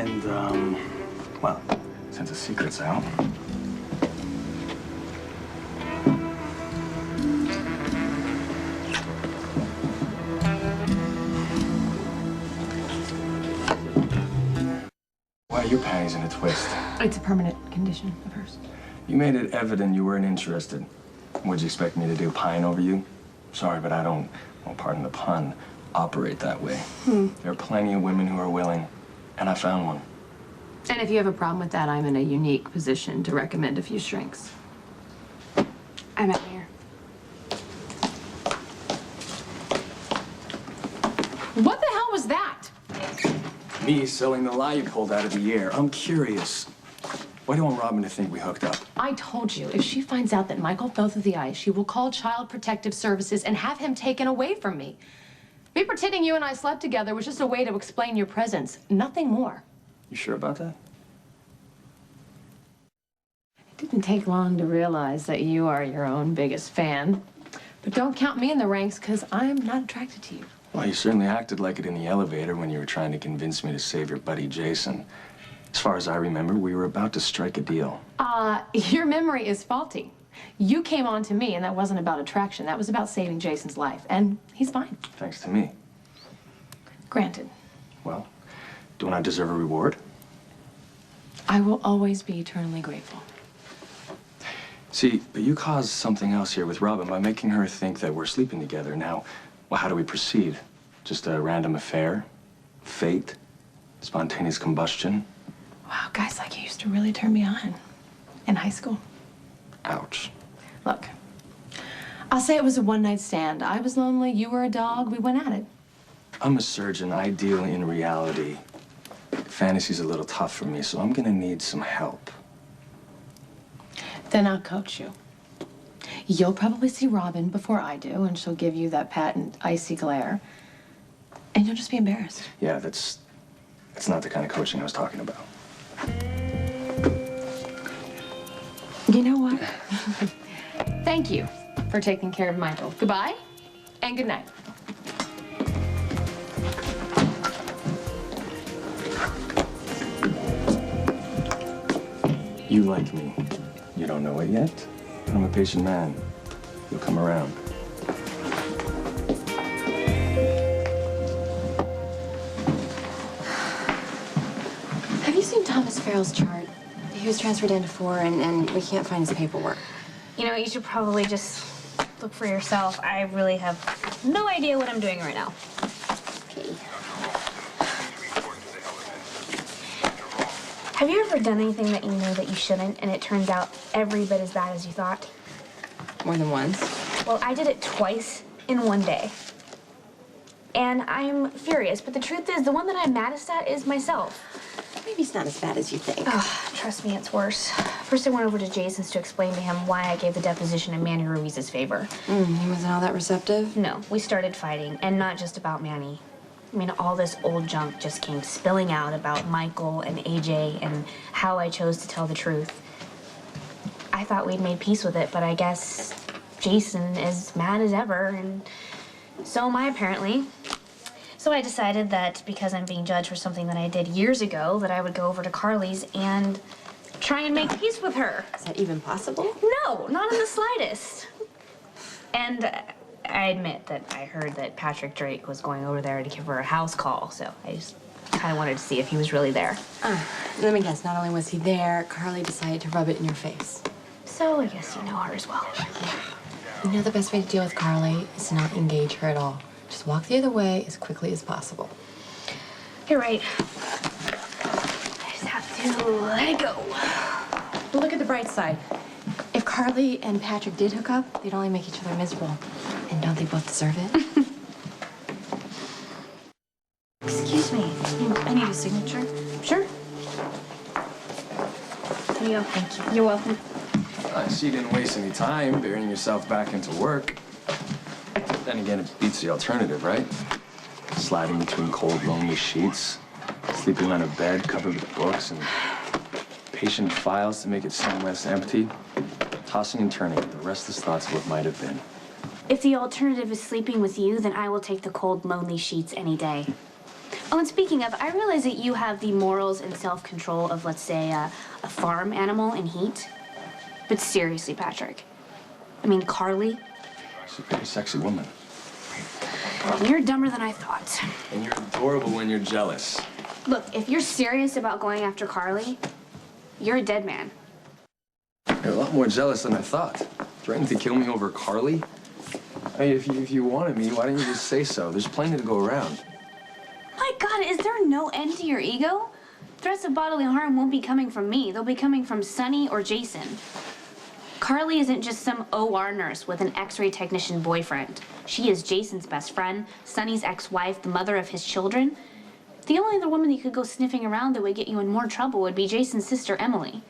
And, well, since the secret's out. Why are your panties in a twist? It's a permanent condition of hers. You made it evident you weren't interested. What'd you expect me to do, pine over you? Sorry, but I don't, well, pardon the pun, operate that way. There are plenty of women who are willing, and I found one. And if you have a problem with that, I'm in a unique position to recommend a few shrinks. I'm out of here. What the hell was that? Me selling the lie you pulled out of the air. I'm curious. Why do you want Robin to think we hooked up? I told you, if she finds out that Michael fell through the ice, she will call Child Protective Services and have him taken away from me. Me pretending you and I slept together was just a way to explain your presence, nothing more. You sure about that? It didn't take long to realize that you are your own biggest fan. But don't count me in the ranks, because I'm not attracted to you. Well, you certainly acted like it in the elevator when you were trying to convince me to save your buddy Jason. As far as I remember, we were about to strike a deal. Your memory is faulty. You came on to me, and that wasn't about attraction. That was about saving Jason's life, and he's fine. Thanks to me. Granted. Well, don't I deserve a reward? I will always be eternally grateful. See, but you caused something else here with Robin by making her think that we're sleeping together. Now, well, how do we proceed? Just a random affair? Fate? Spontaneous combustion? Wow, guys like you used to really turn me on. In high school. Ouch. Look, I'll say it was a one-night stand. I was lonely, you were a dog, we went at it. I'm a surgeon. I deal in reality. Fantasy's a little tough for me, so I'm gonna need some help. Then I'll coach you. You'll probably see Robin before I do, and she'll give you that patent icy glare. And you'll just be embarrassed. Yeah, that's not the kind of coaching I was talking about. You know what? Thank you for taking care of Michael. Goodbye, and good night. You like me. You don't know it yet? I'm a patient man. You'll come around. Have you seen Thomas Farrell's chart? He was transferred into 4, and we can't find his paperwork. You know, you should probably just look for yourself. I really have no idea what I'm doing right now. Okay. Have you ever done anything that you know that you shouldn't, and it turns out every bit as bad as you thought? More than once. Well, I did it twice in one day. And I'm furious, but the truth is, the one that I'm maddest at is myself. Maybe it's not as bad as you think. Ugh, trust me, it's worse. First, I went over to Jason's to explain to him why I gave the deposition in Manny Ruiz's favor. He wasn't all that receptive? No, we started fighting, and not just about Manny. I mean, all this old junk just came spilling out about Michael and AJ and how I chose to tell the truth. I thought we'd made peace with it, but I guess Jason is mad as ever, and so am I, apparently. So I decided that because I'm being judged for something that I did years ago, that I would go over to Carly's and try and make peace with her. Is that even possible? No, not in the slightest. And I admit that I heard that Patrick Drake was going over there to give her a house call, so I just kind of wanted to see if he was really there. Let me guess, not only was he there, Carly decided to rub it in your face. So I guess you know her as well. You know the best way to deal with Carly is to not engage her at all. Just walk the other way as quickly as possible. You're right. I just have to let it go. But look at the bright side. If Carly and Patrick did hook up, they'd only make each other miserable. And don't they both deserve it? Excuse me. I need a signature. Sure. There you go. Thank you. You're welcome. I see you didn't waste any time burying yourself back into work. Then again, it beats the alternative, right? Sliding between cold, lonely sheets, sleeping on a bed covered with books and patient files to make it seem less empty, tossing and turning with the restless thoughts of what might have been. If the alternative is sleeping with you, then I will take the cold, lonely sheets any day. Oh, and speaking of, I realize that you have the morals and self-control of, let's say, a farm animal in heat. But seriously, Patrick, I mean, Carly, She's a pretty sexy woman. you're dumber than I thought. And you're adorable when you're jealous. Look, if you're serious about going after Carly, you're a dead man. You're a lot more jealous than I thought. Threatening to kill me over Carly? Hey, if you wanted me, why didn't you just say so? There's plenty to go around. My God, is there no end to your ego? Threats of bodily harm won't be coming from me. They'll be coming from Sonny or Jason. Carly isn't just some OR nurse with an X-ray technician boyfriend. She is Jason's best friend, Sonny's ex-wife, the mother of his children. The only other woman you could go sniffing around that would get you in more trouble would be Jason's sister, Emily.